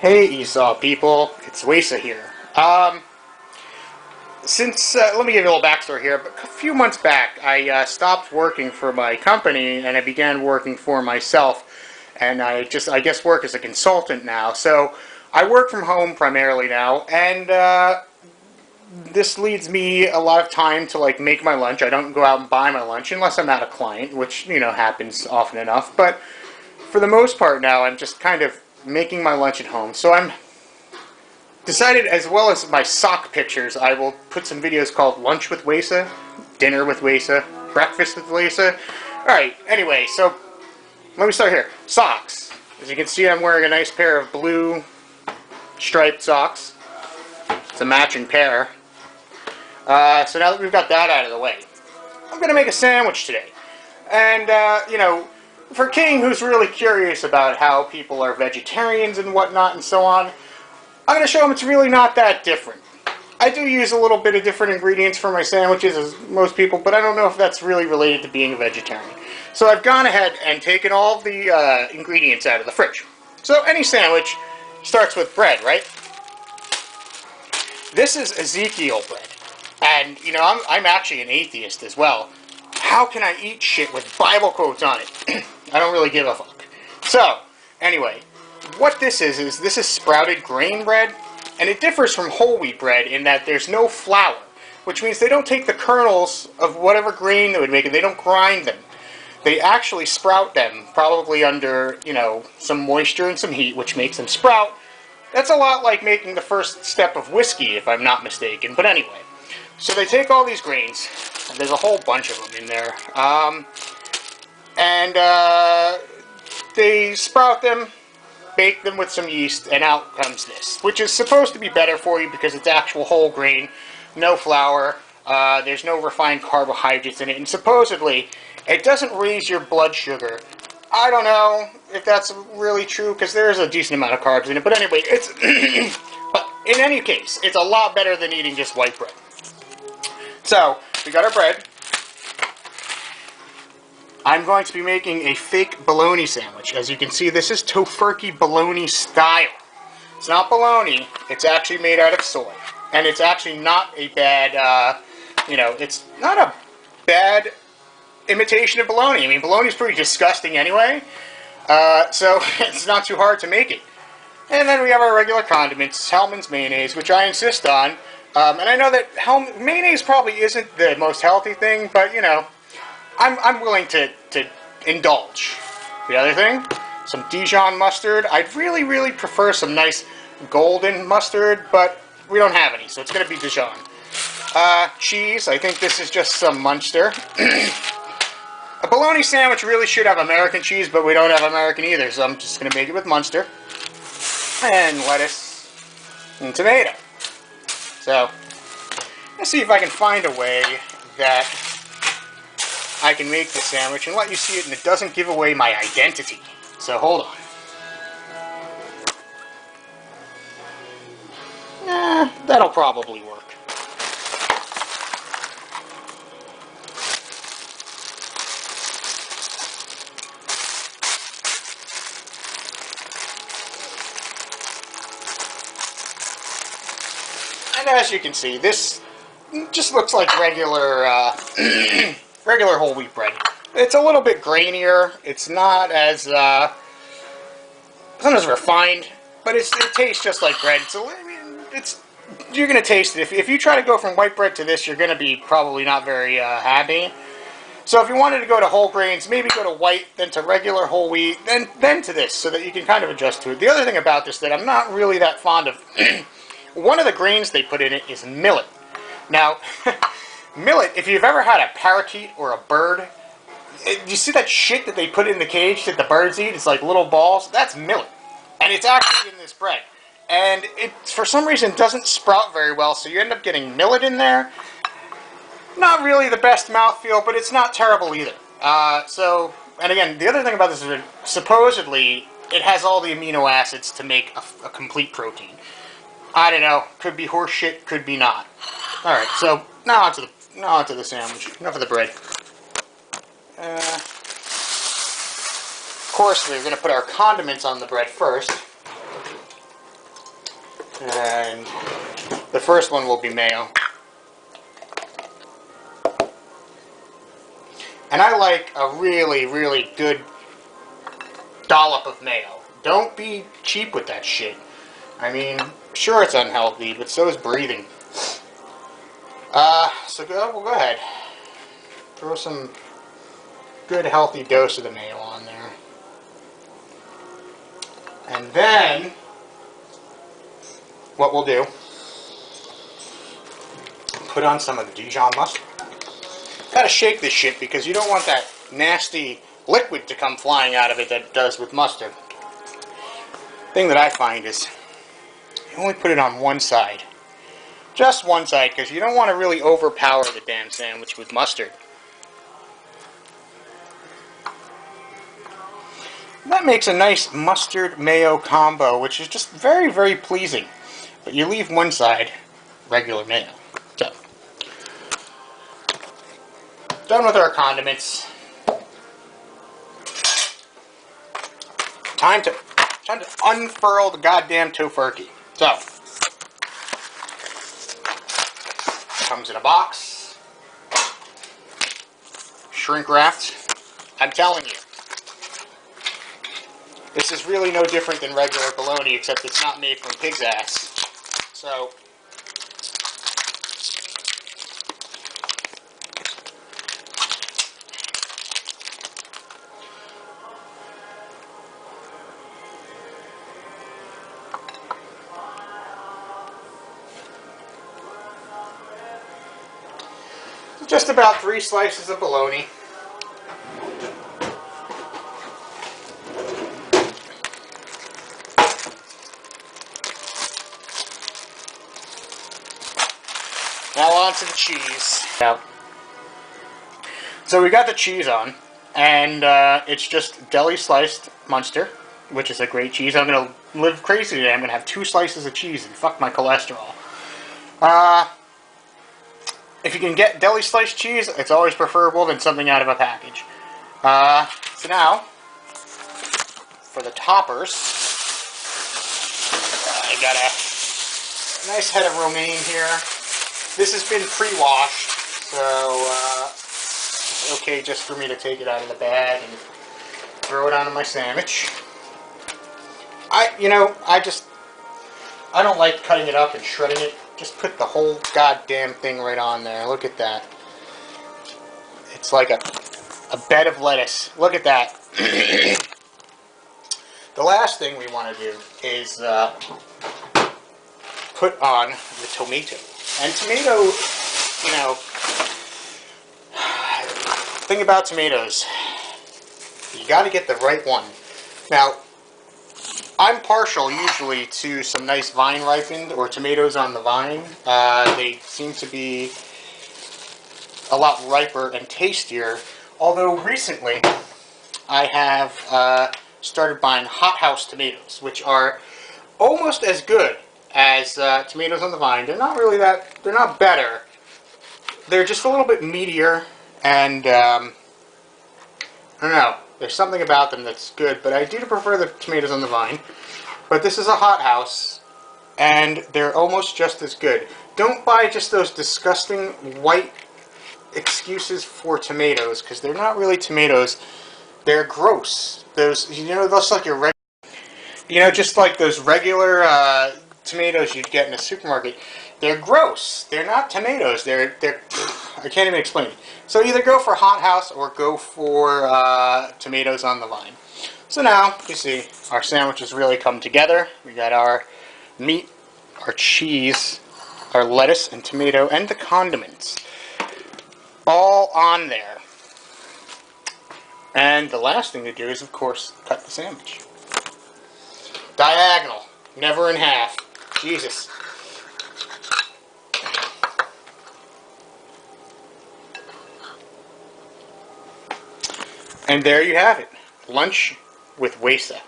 Hey Esau people, it's Waysa here. Let me give you a little backstory here. But a few months back, I stopped working for my company and I began working for myself. And I guess work as a consultant now. So I work from home primarily now, and this leads me a lot of time to like make my lunch. I don't go out and buy my lunch unless I'm at a client, which happens often enough. But for the most part now, I'm just kind of making my lunch at home. So I'm decided, as well as my sock pictures, I will put some videos called Lunch with Waysa, Dinner with Waysa, Breakfast with Waysa. Alright, anyway, so let me start here. Socks. As you can see, I'm wearing a nice pair of blue striped socks. It's a matching pair. So now that we've got that out of the way, I'm going to make a sandwich today. And, for King, who's really curious about how people are vegetarians and whatnot and so on, I'm going to show him it's really not that different. I do use a little bit of different ingredients for my sandwiches, as most people, but I don't know if that's really related to being a vegetarian. So I've gone ahead and taken all the ingredients out of the fridge. So any sandwich starts with bread, right? This is Ezekiel bread. And, I'm actually an atheist as well. How can I eat shit with Bible quotes on it? I don't really give a fuck. So, anyway, what this is this is sprouted grain bread, and it differs from whole wheat bread in that there's no flour, which means they don't take the kernels of whatever grain they would make and they don't grind them. They actually sprout them, probably under, some moisture and some heat, which makes them sprout. That's a lot like making the first step of whiskey, if I'm not mistaken. But anyway, so they take all these grains, and there's a whole bunch of them in there, they sprout them, bake them with some yeast, and out comes this, which is supposed to be better for you because it's actual whole grain, no flour, there's no refined carbohydrates in it, and supposedly it doesn't raise your blood sugar. I don't know if that's really true because there is a decent amount of carbs in it, but anyway, it's but in any case, it's a lot better than eating just white bread. So, we got our bread. I'm going to be making a fake bologna sandwich. As you can see, this is tofurkey bologna style. It's not bologna, it's actually made out of soy. And it's actually not a bad, it's not a bad imitation of bologna. I mean, bologna is pretty disgusting anyway, so it's not too hard to make it. And then we have our regular condiments, Hellmann's mayonnaise, which I insist on. And I know that mayonnaise probably isn't the most healthy thing, but, I'm willing to indulge. The other thing, some Dijon mustard. I'd really, really prefer some nice golden mustard, but we don't have any, so it's going to be Dijon. Cheese. I think this is just some Munster. A bologna sandwich really should have American cheese, but we don't have American either, so I'm just going to make it with Munster. And lettuce and tomato. So, let's see if I can find a way that I can make this sandwich and let you see it and it doesn't give away my identity. So hold on. That'll probably work. And as you can see, this just looks like regular regular whole wheat bread. It's a little bit grainier. It's not as not as refined, but it tastes just like bread. So you're gonna taste it. If you try to go from white bread to this, you're gonna be probably not very happy. So if you wanted to go to whole grains, maybe go to white, then to regular whole wheat, then to this, so that you can kind of adjust to it. The other thing about this that I'm not really that fond of, one of the grains they put in it is millet. Now, millet, if you've ever had a parakeet or a bird, you see that shit that they put in the cage that the birds eat? It's like little balls. That's millet. And it's actually in this bread. And it, for some reason, doesn't sprout very well, so you end up getting millet in there. Not really the best mouthfeel, but it's not terrible either. And again, the other thing about this is that supposedly it has all the amino acids to make a complete protein. I don't know. Could be horse shit, could be not. Alright, so now onto the sandwich. Enough of the bread. Of course, we're going to put our condiments on the bread first. And the first one will be mayo. And I like a really, really good dollop of mayo. Don't be cheap with that shit. I mean, sure it's unhealthy, but so is breathing. We'll go ahead. Throw some good healthy dose of the mayo on there. And then, what we'll do, put on some of the Dijon mustard. Gotta shake this shit because you don't want that nasty liquid to come flying out of it that it does with mustard. Thing that I find is, you only put it on one side. Just one side, because you don't want to really overpower the damn sandwich with mustard. That makes a nice mustard-mayo combo, which is just very, very pleasing. But you leave one side, regular mayo. So, done with our condiments. Time to unfurl the goddamn tofurkey. So, comes in a box, shrink wrapped. I'm telling you, this is really no different than regular bologna, except it's not made from pig's ass. So, just about 3 slices of bologna. Now on to the cheese. So we got the cheese on, and it's just deli sliced Munster, which is a great cheese. I'm going to live crazy today. I'm going to have 2 slices of cheese and fuck my cholesterol. If you can get deli sliced cheese, it's always preferable than something out of a package. So now, for the toppers, I got a nice head of romaine here. This has been pre-washed, so it's okay just for me to take it out of the bag and throw it onto my sandwich. I don't like cutting it up and shredding it. Just put the whole goddamn thing right on there. Look at that. It's like a bed of lettuce. Look at that. The last thing we want to do is put on the tomato. And tomato, thing about tomatoes, you got to get the right one. Now, I'm partial usually to some nice vine ripened or tomatoes on the vine. They seem to be a lot riper and tastier. Although recently I have started buying hothouse tomatoes, which are almost as good as tomatoes on the vine. They're not really they're not better. They're just a little bit meatier, and I don't know. There's something about them that's good, but I do prefer the tomatoes on the vine. But this is a hothouse, and they're almost just as good. Don't buy just those disgusting white excuses for tomatoes, because they're not really tomatoes. They're gross. Those, those like your just like those regular tomatoes you'd get in a supermarket. They're gross. They're not tomatoes. They're I can't even explain it. So either go for hothouse or go for tomatoes on the vine. So now, you see, our sandwiches really come together. We got our meat, our cheese, our lettuce and tomato, and the condiments all on there. And the last thing to do is, of course, cut the sandwich. Diagonal, never in half. Jesus. And there you have it. Lunch with Waysa.